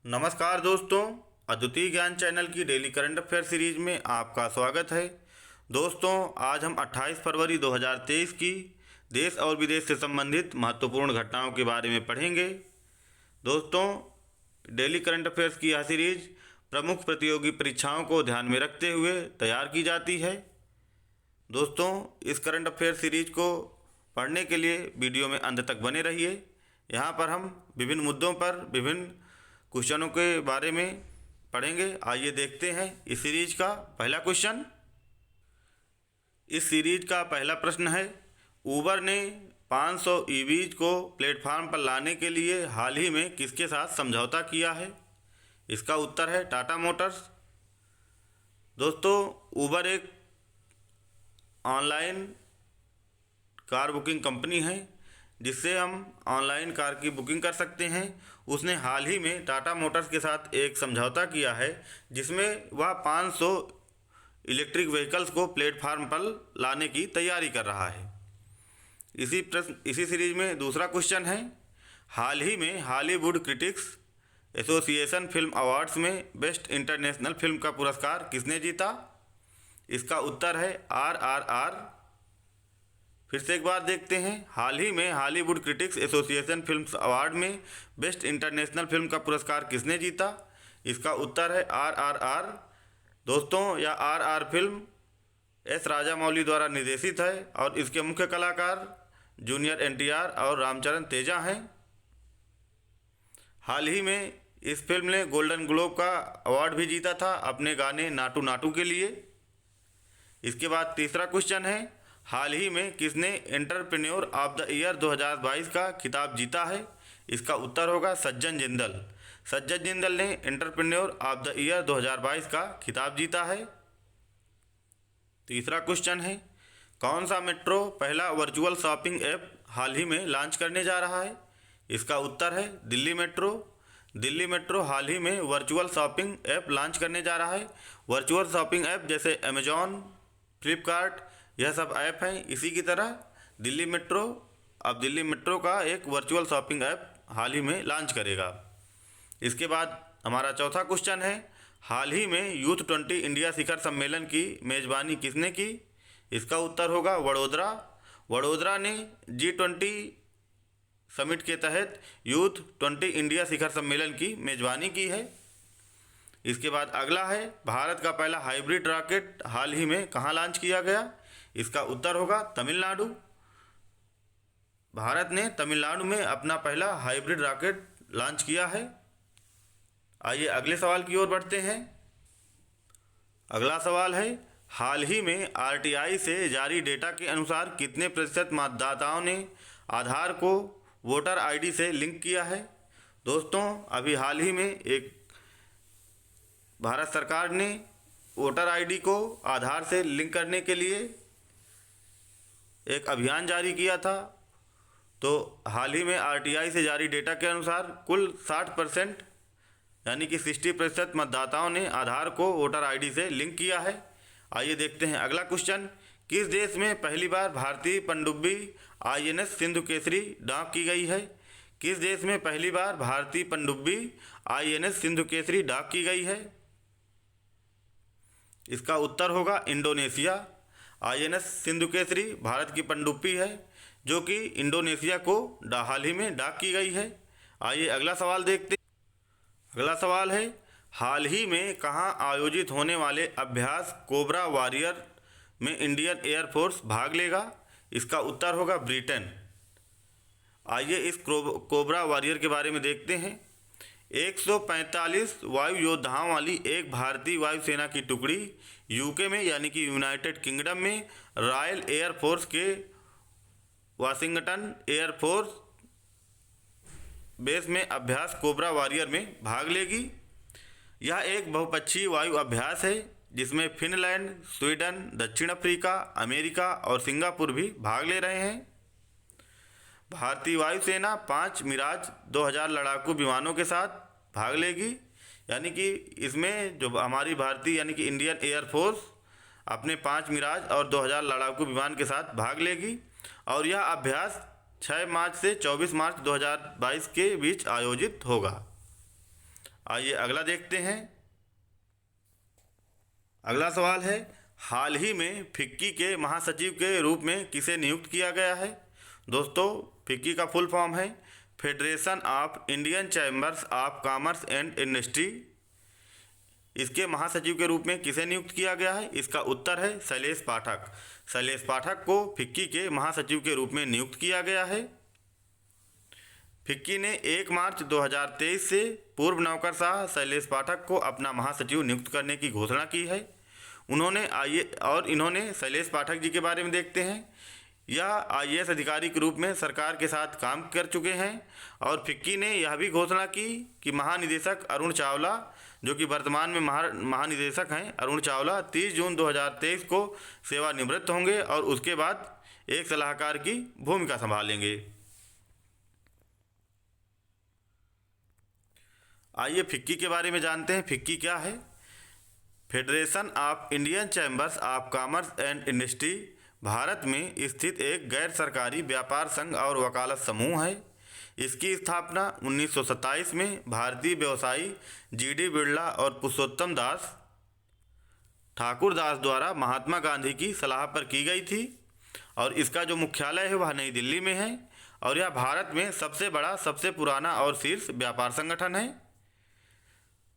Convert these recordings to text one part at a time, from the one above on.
नमस्कार दोस्तों, अद्वितीय ज्ञान चैनल की डेली करंट अफेयर सीरीज में आपका स्वागत है। दोस्तों, आज हम 28 फरवरी 2023 की देश और विदेश से संबंधित महत्वपूर्ण घटनाओं के बारे में पढ़ेंगे। दोस्तों, डेली करंट अफेयर्स की यह सीरीज प्रमुख प्रतियोगी परीक्षाओं को ध्यान में रखते हुए तैयार की जाती है। दोस्तों, इस करंट अफेयर सीरीज को पढ़ने के लिए वीडियो में अंत तक बने रहिए। यहाँ पर हम विभिन्न मुद्दों पर विभिन्न क्वेश्चनों के बारे में पढ़ेंगे। आइए देखते हैं इस सीरीज का पहला क्वेश्चन। इस सीरीज का पहला प्रश्न है, उबर ने 500 ईवीज को प्लेटफार्म पर लाने के लिए हाल ही में किसके साथ समझौता किया है? इसका उत्तर है टाटा मोटर्स। दोस्तों, उबर एक ऑनलाइन कार बुकिंग कंपनी है जिससे हम ऑनलाइन कार की बुकिंग कर सकते हैं। उसने हाल ही में टाटा मोटर्स के साथ एक समझौता किया है जिसमें वह 500 इलेक्ट्रिक व्हीकल्स को प्लेटफार्म पर लाने की तैयारी कर रहा है। इसी सीरीज में दूसरा क्वेश्चन है, हाल ही में Hollywood critics association film awards में बेस्ट इंटरनेशनल फिल्म का पुरस्कार किसने जीता? इसका उत्तर है RRR। फिर से एक बार देखते हैं, हाल ही में Hollywood critics association film award में बेस्ट इंटरनेशनल फिल्म का पुरस्कार किसने जीता? इसका उत्तर है RRR। दोस्तों, यह RR फिल्म एस राजामौली द्वारा निर्देशित है और इसके मुख्य कलाकार जूनियर NTR और रामचरण तेजा हैं। हाल ही में इस फिल्म ने गोल्डन ग्लोब का अवार्ड भी जीता था अपने गाने नाटू नाटू के लिए। इसके बाद तीसरा क्वेश्चन है, हाल ही में किसने एंटरप्रेन्योर ऑफ द ईयर 2022 का खिताब जीता है? इसका उत्तर होगा सज्जन जिंदल। सज्जन जिंदल ने एंटरप्रेन्योर ऑफ द ईयर 2022 का खिताब जीता है। तीसरा क्वेश्चन है, कौन सा मेट्रो पहला वर्चुअल शॉपिंग ऐप हाल ही में लॉन्च करने जा रहा है? इसका उत्तर है दिल्ली मेट्रो। दिल्ली मेट्रो हाल ही में वर्चुअल शॉपिंग ऐप लॉन्च करने जा रहा है। वर्चुअल शॉपिंग ऐप जैसे अमेजॉन, फ्लिपकार्ट, यह सब ऐप हैं। इसी की तरह दिल्ली मेट्रो का एक वर्चुअल शॉपिंग ऐप हाल ही में लॉन्च करेगा। इसके बाद हमारा चौथा क्वेश्चन है, हाल ही में यूथ 20 इंडिया शिखर सम्मेलन की मेज़बानी किसने की? इसका उत्तर होगा वडोदरा। वडोदरा ने G20 समिट के तहत यूथ 20 इंडिया शिखर सम्मेलन की मेज़बानी की है। इसके बाद अगला है, भारत का पहला हाइब्रिड रॉकेट हाल ही में कहाँ लॉन्च किया गया? इसका उत्तर होगा तमिलनाडु। भारत ने तमिलनाडु में अपना पहला हाइब्रिड रॉकेट लॉन्च किया है। आइए अगले सवाल की ओर बढ़ते हैं। अगला सवाल है, हाल ही में RTI से जारी डेटा के अनुसार कितने प्रतिशत मतदाताओं ने आधार को वोटर ID से लिंक किया है? दोस्तों, अभी हाल ही में एक भारत सरकार ने वोटर ID को आधार से लिंक करने के लिए एक अभियान जारी किया था। तो हाल ही में RTI से जारी डेटा के अनुसार कुल 60% यानी कि 60% मतदाताओं ने आधार को वोटर ID से लिंक किया है। आइए देखते हैं अगला क्वेश्चन, किस देश में पहली बार भारतीय पनडुब्बी INS सिंधु केसरी डॉक की गई है? किस देश में पहली बार भारतीय पनडुब्बी INS सिंधु केसरी डॉक की गई है? इसका उत्तर होगा इंडोनेशिया। INS सिंधु केसरी भारत की पनडुब्बी है जो कि इंडोनेशिया को हाल ही में डॉक की गई है। आइए अगला सवाल देखते हैं। अगला सवाल है, हाल ही में कहाँ आयोजित होने वाले अभ्यास कोबरा वॉरियर में इंडियन एयरफोर्स भाग लेगा? इसका उत्तर होगा ब्रिटेन। आइए इस कोबरा वॉरियर के बारे में देखते हैं। 145 वायु योद्धाओं वाली एक भारतीय वायुसेना की टुकड़ी UK में यानी कि यूनाइटेड किंगडम में रॉयल एयरफोर्स के वाशिंगटन एयरफोर्स बेस में अभ्यास कोबरा वॉरियर में भाग लेगी। यह एक बहुपक्षीय वायु अभ्यास है जिसमें फिनलैंड, स्वीडन, दक्षिण अफ्रीका, अमेरिका और सिंगापुर भी भाग ले रहे हैं। भारतीय वायुसेना 5 मिराज 2000 लड़ाकू विमानों के साथ भाग लेगी, यानी कि इसमें जो हमारी भारतीय यानी कि इंडियन एयरफोर्स अपने 5 मिराज और 2000 लड़ाकू विमान के साथ भाग लेगी। और यह अभ्यास 6 मार्च से 24 मार्च 2022 के बीच आयोजित होगा। आइए अगला देखते हैं। अगला सवाल है, हाल ही में फिक्की के महासचिव के रूप में किसे नियुक्त किया गया है? दोस्तों, फिक्की का फुल फॉर्म है federation of Indian chambers of commerce and industry. इसके महासचिव के रूप में किसे नियुक्त किया गया है? इसका उत्तर है शैलेश पाठक। शैलेश पाठक को फिक्की के महासचिव के रूप में नियुक्त किया गया है। फिक्की ने 1 मार्च 2023 से पूर्व नौकरशाह शैलेश पाठक को अपना महासचिव नियुक्त करने की घोषणा की है। इन्होंने शैलेश पाठक जी के बारे में देखते हैं। यह IAS अधिकारी के रूप में सरकार के साथ काम कर चुके हैं और फिक्की ने यह भी घोषणा की कि महानिदेशक अरुण चावला, जो कि वर्तमान में महानिदेशक हैं, अरुण चावला 30 जून 2023 को सेवानिवृत्त होंगे और उसके बाद एक सलाहकार की भूमिका संभालेंगे। आइए फिक्की के बारे में जानते हैं। फिक्की क्या है? Federation of Indian chambers of commerce and industry Bharat में स्थित एक गैर सरकारी व्यापार संघ और वकालत समूह है। इसकी स्थापना 1927 में भारतीय व्यवसायी GD बिरला और पुरुषोत्तम दास ठाकुर दास द्वारा महात्मा गांधी की सलाह पर की गई थी और इसका जो मुख्यालय है वह नई दिल्ली में है और यह भारत में सबसे बड़ा, सबसे पुराना और शीर्ष व्यापार संगठन है।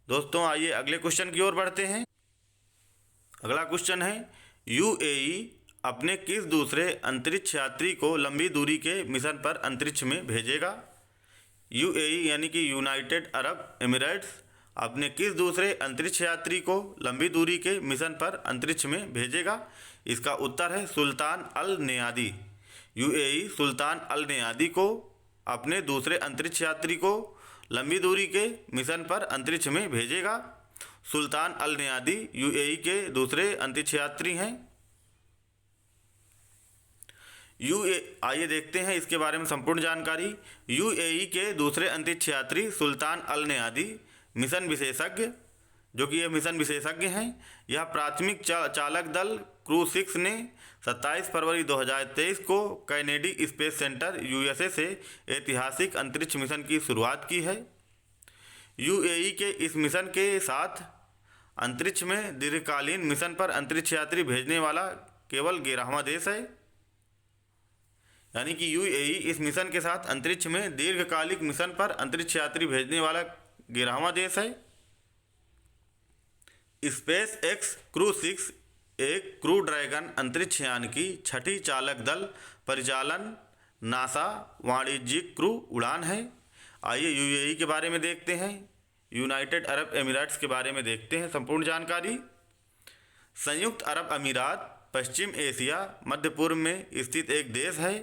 दोस्तों, आइए अगले क्वेश्चन की ओर बढ़ते हैं। अगला क्वेश्चन है, UAE अपने किस दूसरे अंतरिक्ष यात्री को लंबी दूरी के मिशन पर अंतरिक्ष में भेजेगा? UAE यानी कि यूनाइटेड अरब एमिरेट्स अपने किस दूसरे अंतरिक्ष यात्री को लंबी दूरी के मिशन पर अंतरिक्ष में भेजेगा? इसका उत्तर है सुल्तान अल नयादी। UAE सुल्तान अल नयादी को अपने दूसरे अंतरिक्ष यात्री को लंबी दूरी के मिशन पर अंतरिक्ष में भेजेगा। सुल्तान अल नयादी UAE के दूसरे अंतरिक्ष यात्री हैं। आइए देखते हैं इसके बारे में संपूर्ण जानकारी। UAE के दूसरे अंतरिक्ष यात्री सुल्तान अल नयादी मिशन विशेषज्ञ, जो कि ये मिशन विशेषज्ञ हैं। यह प्राथमिक चालक दल क्रू 6 ने 27 फरवरी 2023 को कैनेडी स्पेस सेंटर USA से ऐतिहासिक अंतरिक्ष मिशन की शुरुआत की है। UAE के इस मिशन के साथ अंतरिक्ष में दीर्घकालीन मिशन पर अंतरिक्ष यात्री भेजने वाला केवल 11वां देश है। यानी कि UAE इस मिशन के साथ अंतरिक्ष में दीर्घकालिक मिशन पर अंतरिक्ष यात्री भेजने वाला 11वां देश है। स्पेस एक्स क्रू 6 एक क्रू ड्रैगन अंतरिक्ष यान की 6ठी चालक दल परिचालन नासा वाणिज्यिक क्रू उड़ान है। आइए UAE के बारे में देखते हैं। यूनाइटेड अरब एमिरेट्स के बारे में देखते हैं संपूर्ण जानकारी। संयुक्त अरब अमीरात पश्चिम एशिया मध्य पूर्व में स्थित एक देश है।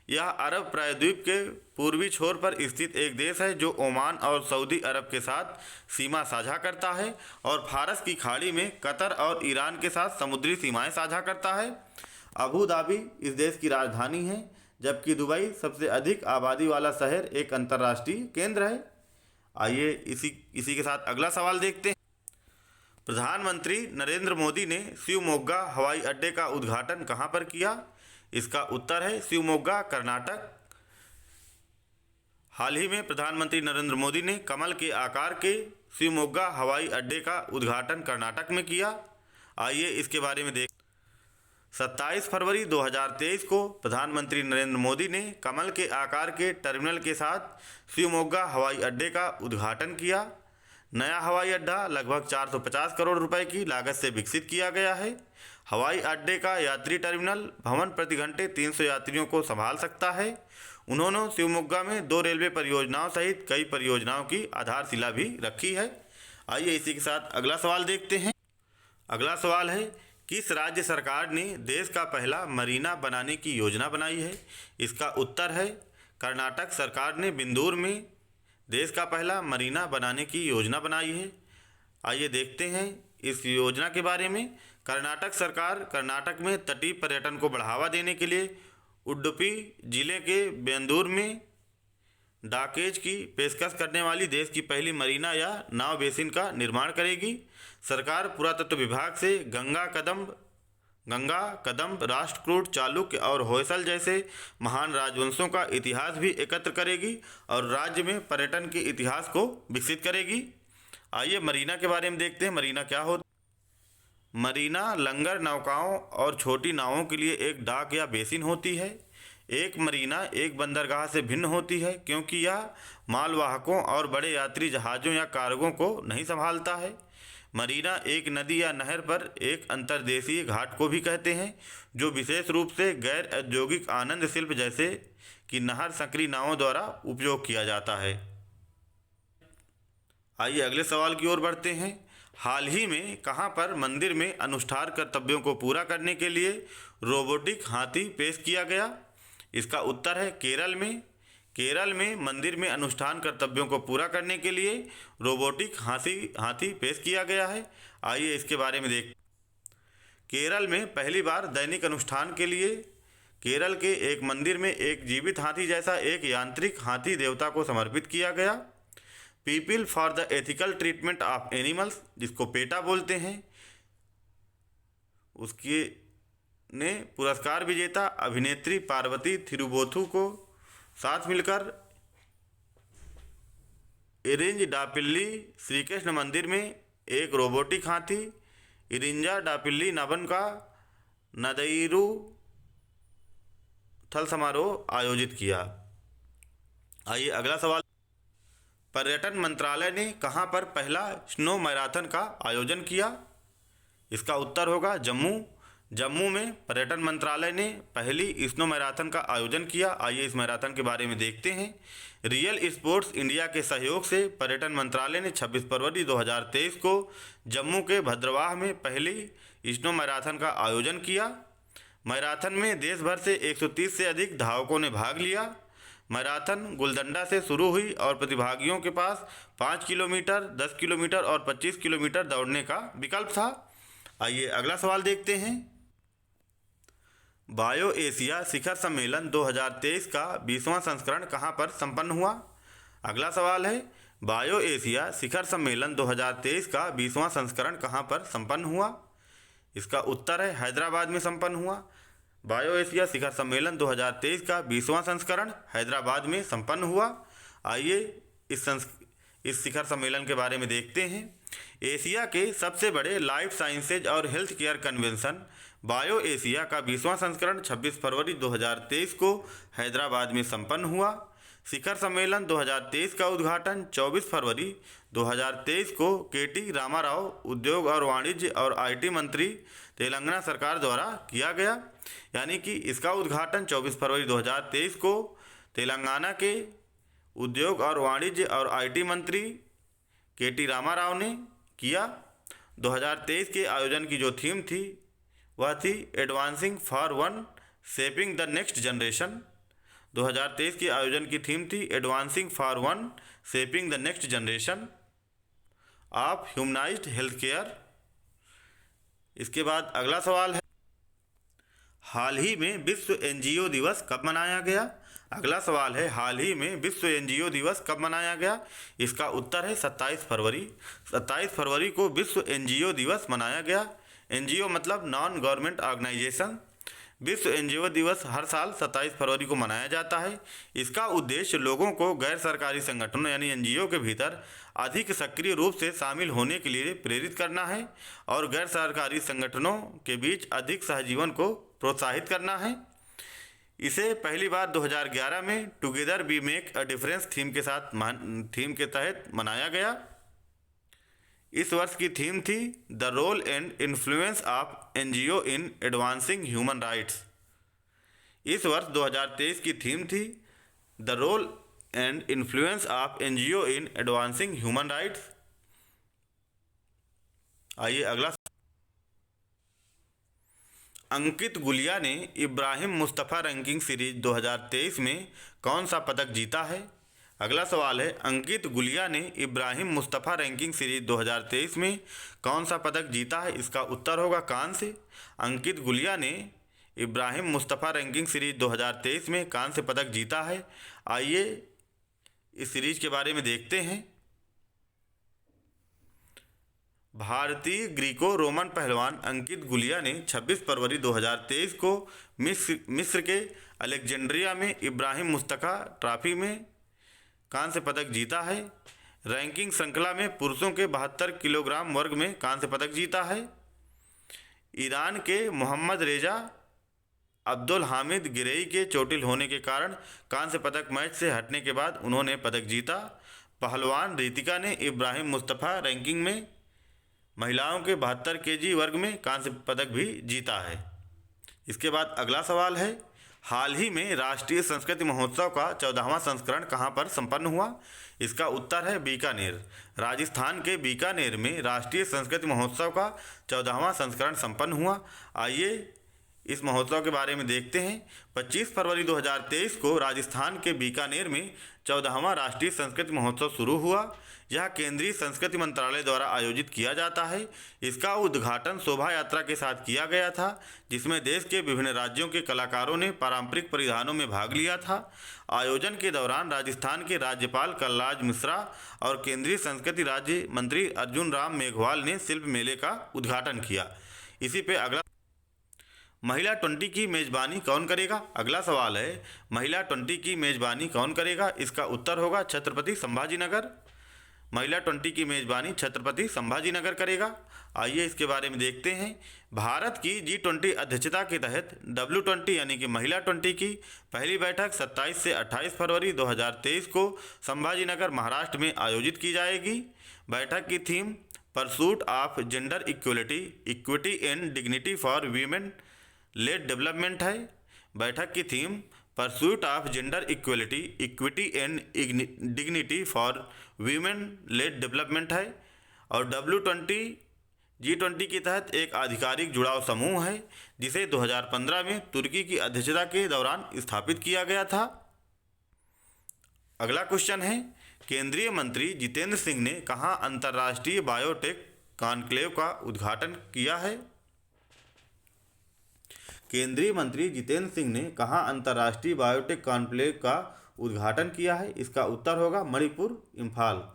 यह अरब प्रायद्वीप के पूर्वी छोर पर स्थित एक देश है जो ओमान और सऊदी अरब के साथ सीमा साझा करता है और फारस की खाड़ी में कतर और ईरान के साथ समुद्री सीमाएं साझा करता है। अबू धाबी इस देश की राजधानी है, जबकि दुबई सबसे अधिक आबादी वाला शहर एक अंतर्राष्ट्रीय केंद्र है। आइए इसी के साथ अगला सवाल देखते हैं। प्रधानमंत्री नरेंद्र मोदी ने शिवमोग्गा हवाई अड्डे का उद्घाटन कहां पर किया? इसका उत्तर है शिवमोग्गा, कर्नाटक। हाल ही में प्रधानमंत्री नरेंद्र मोदी ने कमल के आकार के शिवमोग्गा हवाई अड्डे का उद्घाटन कर्नाटक में किया। आइए इसके बारे में 27 फरवरी 2023 को प्रधानमंत्री नरेंद्र मोदी ने कमल के आकार के टर्मिनल के साथ शिवमोग्गा हवाई अड्डे का उद्घाटन किया। नया हवाई अड्डा लगभग 450 करोड़ रुपए की लागत से विकसित किया गया है। हवाई अड्डे का यात्री टर्मिनल भवन प्रति घंटे 300 यात्रियों को संभाल सकता है। उन्होंने शिवमोग्गा में 2 रेलवे परियोजनाओं सहित कई परियोजनाओं की आधारशिला भी रखी है। आइए इसी के साथ अगला सवाल देखते हैं। अगला सवाल है, किस राज्य सरकार ने देश का पहला मरीना बनाने की योजना बनाई है? इसका उत्तर है कर्नाटक सरकार ने बिंदूर में देश का पहला मरीना बनाने की योजना बनाई है। आइए देखते हैं इस योजना के बारे में। कर्नाटक सरकार कर्नाटक में तटीय पर्यटन को बढ़ावा देने के लिए उडुपी जिले के बेंदूर में डॉकेज की पेशकश करने वाली देश की पहली मरीना या नाव बेसिन का निर्माण करेगी। सरकार पुरातत्व विभाग से गंगा, कदम्ब, राष्ट्रकूट, चालुक्य और होयसल जैसे महान राजवंशों का इतिहास भी एकत्र करेगी और राज्य में पर्यटन के इतिहास को विकसित करेगी। आइए मरीना के बारे में देखते हैं। मरीना क्या होता? मरीना लंगर नौकाओं और छोटी नावों के लिए एक डाक या बेसिन होती है। एक मरीना एक बंदरगाह से भिन्न होती है क्योंकि यह मालवाहकों और बड़े यात्री जहाज़ों या कार्गों को नहीं संभालता है। मरीना एक नदी या नहर पर एक अंतर्देशीय घाट को भी कहते हैं, जो विशेष रूप से गैर औद्योगिक आनंद शिल्प जैसे कि नहर संकरी नावों द्वारा उपयोग किया जाता है। आइए अगले सवाल की ओर बढ़ते हैं। हाल ही में कहाँ पर मंदिर में अनुष्ठान कर्तव्यों को पूरा करने के लिए रोबोटिक हाथी पेश किया गया? इसका उत्तर है केरल में। केरल में मंदिर में अनुष्ठान कर्तव्यों को पूरा करने के लिए रोबोटिक हाथी पेश किया गया है। आइए इसके बारे में देख। केरल में पहली बार दैनिक अनुष्ठान के लिए केरल के एक मंदिर में एक जीवित हाथी जैसा एक यांत्रिक हाथी देवता को समर्पित किया गया। People for the ethical treatment of animals, जिसको पेटा बोलते हैं, उसके ने पुरस्कार विजेता अभिनेत्री पार्वती थिरुवोथु को साथ मिलकर इरिंजाडापिल्ली श्री कृष्ण मंदिर में एक रोबोटिक हाथी इरिंजाडापिल्ली नवन का नदईरू थल समारोह आयोजित किया। आइए अगला सवाल। पर्यटन मंत्रालय ने कहाँ पर पहला स्नो मैराथन का आयोजन किया? इसका उत्तर होगा जम्मू। जम्मू में पर्यटन मंत्रालय ने पहली स्नो मैराथन का आयोजन किया। आइए इस मैराथन के बारे में देखते हैं। रियल स्पोर्ट्स इंडिया के सहयोग से पर्यटन मंत्रालय ने 26 फरवरी 2023 को जम्मू के भद्रवाह में पहली स्नो मैराथन का आयोजन किया। मैराथन में देश भर से 130 से अधिक धावकों ने भाग लिया। मैराथन गुलदंडा से शुरू हुई और प्रतिभागियों के पास 5 किलोमीटर, 10 किलोमीटर और 25 किलोमीटर दौड़ने का विकल्प था। आइए अगला सवाल देखते हैं। बायो एशिया शिखर सम्मेलन 2023 का 20वां संस्करण कहाँ पर संपन्न हुआ? अगला सवाल है, बायो एशिया शिखर सम्मेलन 2023 का 20वां संस्करण कहाँ पर संपन्न हुआ? इसका उत्तर है हैदराबाद में संपन्न हुआ। बायो एशिया शिखर सम्मेलन 2023 का 20वां संस्करण हैदराबाद में संपन्न हुआ। आइए इस शिखर सम्मेलन के बारे में देखते हैं। एशिया के सबसे बड़े लाइफ साइंसेज और health care convention bio Asia का 20वां संस्करण 26 फरवरी 2023 को हैदराबाद में संपन्न हुआ। शिखर सम्मेलन 2023 का उद्घाटन 24 फरवरी 2023 को केटी रामाराव, उद्योग और वाणिज्य और आईटी मंत्री तेलंगाना सरकार द्वारा किया गया। यानी कि इसका उद्घाटन 24 फरवरी 2023 को तेलंगाना के उद्योग और वाणिज्य और आईटी मंत्री केटी रामाराव ने किया। 2023 के आयोजन की जो थीम थी वह थी advancing for one shaping the next generation. 2023 के आयोजन की थीम थी advancing for one shaping the next generation of humanised health care. इसके बाद अगला सवाल है, हाल ही में विश्व एनजीओ दिवस कब मनाया गया? अगला सवाल है, हाल ही में विश्व एनजीओ दिवस कब मनाया गया? इसका उत्तर है 27 फरवरी। 27 फरवरी को विश्व एनजीओ दिवस मनाया गया। एनजीओ मतलब नॉन गवर्नमेंट ऑर्गेनाइजेशन। विश्व एनजीओ दिवस हर साल 27 फरवरी को मनाया जाता है। इसका उद्देश्य लोगों को गैर सरकारी संगठनों यानी एनजीओ के भीतर अधिक सक्रिय रूप से शामिल होने के लिए प्रेरित करना है और गैर सरकारी संगठनों के बीच अधिक सहजीवन को प्रोत्साहित करना है। इसे पहली बार 2011 में together we make a difference theme के तहत मनाया गया। इस वर्ष की थीम थी the role and influence of NGO in advancing human rights. इस वर्ष 2023 की थीम थी the role and influence of NGO in advancing human rights. आइए अगला। अंकित गुलिया ने इब्राहिम मुस्तफ़ा रैंकिंग सीरीज 2023 में कौन सा पदक जीता है? अगला सवाल है, अंकित गुलिया ने इब्राहिम मुस्तफ़ा रैंकिंग सीरीज 2023 में कौन सा पदक जीता है? इसका उत्तर होगा कांस्य। अंकित गुलिया ने इब्राहिम मुस्तफ़ा रैंकिंग सीरीज 2023 में कांस्य पदक जीता है। आइए इस सीरीज के बारे में देखते हैं। भारतीय ग्रीको रोमन पहलवान अंकित गुलिया ने 26 फरवरी 2023 को मिस्र के अलेक्जेंड्रिया में इब्राहिम मुस्तफ़ा ट्रॉफी में कांस्य पदक जीता है। रैंकिंग श्रृंखला में पुरुषों के 72 किलोग्राम वर्ग में कांस्य पदक जीता है। ईरान के मोहम्मद रेजा अब्दुल हामिद गिरेई के चोटिल होने के कारण कांस्य पदक मैच से हटने के बाद उन्होंने पदक जीता। पहलवान रितिका ने इब्राहिम मुस्तफ़ा रैंकिंग में महिलाओं के 72 केजी वर्ग में कांस्य पदक भी जीता है। इसके बाद अगला सवाल है, हाल ही में राष्ट्रीय संस्कृति महोत्सव का 14वां संस्करण कहां पर संपन्न हुआ? इसका उत्तर है बीकानेर। राजस्थान के बीकानेर में राष्ट्रीय संस्कृति महोत्सव का 14वां संस्करण संपन्न हुआ। आइए इस महोत्सव के बारे में देखते हैं। 25 फरवरी 2023 को राजस्थान के बीकानेर में 14वां राष्ट्रीय संस्कृति महोत्सव शुरू हुआ। यह केंद्रीय संस्कृति मंत्रालय द्वारा आयोजित किया जाता है। इसका उद्घाटन शोभा यात्रा के साथ किया गया था, जिसमें देश के विभिन्न राज्यों के कलाकारों ने पारंपरिक परिधानों में भाग लिया था। आयोजन के दौरान राजस्थान के राज्यपाल कलराज मिश्रा और केंद्रीय संस्कृति राज्य मंत्री अर्जुन राम मेघवाल ने शिल्प मेले का उद्घाटन किया। इसी पे अगला, महिला 20 की मेज़बानी कौन करेगा? अगला सवाल है, महिला 20 की मेज़बानी कौन करेगा? इसका उत्तर होगा छत्रपति संभाजीनगर। महिला 20 की मेज़बानी छत्रपति संभाजीनगर करेगा। आइए इसके बारे में देखते हैं। भारत की G20 अध्यक्षता के तहत W20 यानी कि महिला 20 की पहली बैठक 27 से 28 फरवरी 2023 को संभाजीनगर महाराष्ट्र में आयोजित की जाएगी। बैठक की theme pursuit of gender equality, equity and dignity for women lead development है। बैठक की theme pursuit of gender equality, equity and dignity for women lead development है। और W20 G20 के तहत एक आधिकारिक जुड़ाव समूह है, जिसे 2015 में तुर्की की अध्यक्षता के दौरान स्थापित किया गया था। अगला क्वेश्चन है, केंद्रीय मंत्री जितेंद्र सिंह ने कहाँ अंतर्राष्ट्रीय बायोटेक कॉन्क्लेव का उद्घाटन किया है? केंद्रीय मंत्री जितेंद्र सिंह ने कहाँ अंतर्राष्ट्रीय बायोटेक कॉन्क्लेव का उद्घाटन किया है? इसका उत्तर होगा मणिपुर, इम्फाल।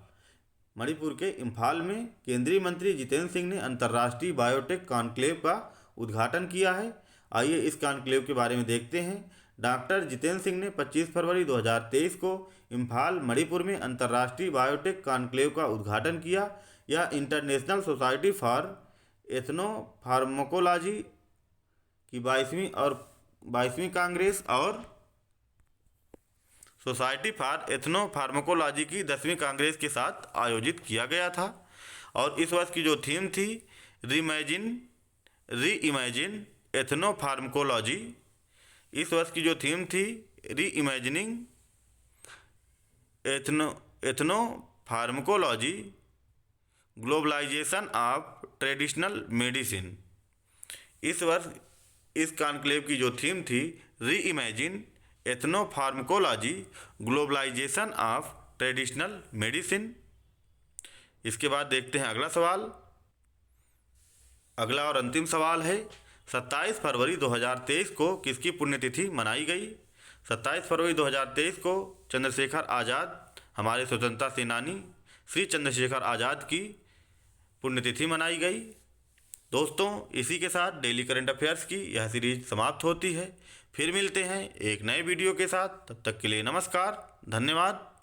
मणिपुर के इम्फाल में केंद्रीय मंत्री जितेंद्र सिंह ने अंतर्राष्ट्रीय बायोटेक कॉन्क्लेव का उद्घाटन किया है। आइए इस कॉन्क्लेव के बारे में देखते हैं। डॉक्टर जितेंद्र सिंह ने 25 फरवरी 2023 को इम्फाल, मणिपुर में अंतर्राष्ट्रीय बायोटेक कॉन्क्लेव का उद्घाटन किया। यह इंटरनेशनल सोसाइटी फॉर एथनोफार्माकोलॉजी की 22वीं कांग्रेस और सोसाइटी फॉर एथनोफार्माकोलॉजी की 10वीं कांग्रेस के साथ आयोजित किया गया था। और इस वर्ष की जो थीम थी रीइमेजिन एथनोफार्माकोलॉजी। इस वर्ष की जो थीम थी reimagining ethnopharmacology, globalization of traditional medicine. इस वर्ष इस कॉन्क्लेव की जो थीम थी reimagine ethnopharmacology, globalization of traditional medicine. इसके बाद देखते हैं अगला सवाल। अगला और अंतिम सवाल है, 27 फरवरी 2023 को किसकी पुण्यतिथि मनाई गई? 27 फरवरी 2023 को चंद्रशेखर आज़ाद, हमारे स्वतंत्रता सेनानी श्री चंद्रशेखर आज़ाद की पुण्यतिथि मनाई गई। दोस्तों, इसी के साथ डेली करंट अफेयर्स की यह सीरीज समाप्त होती है। फिर मिलते हैं एक नए वीडियो के साथ। तब तक के लिए नमस्कार, धन्यवाद।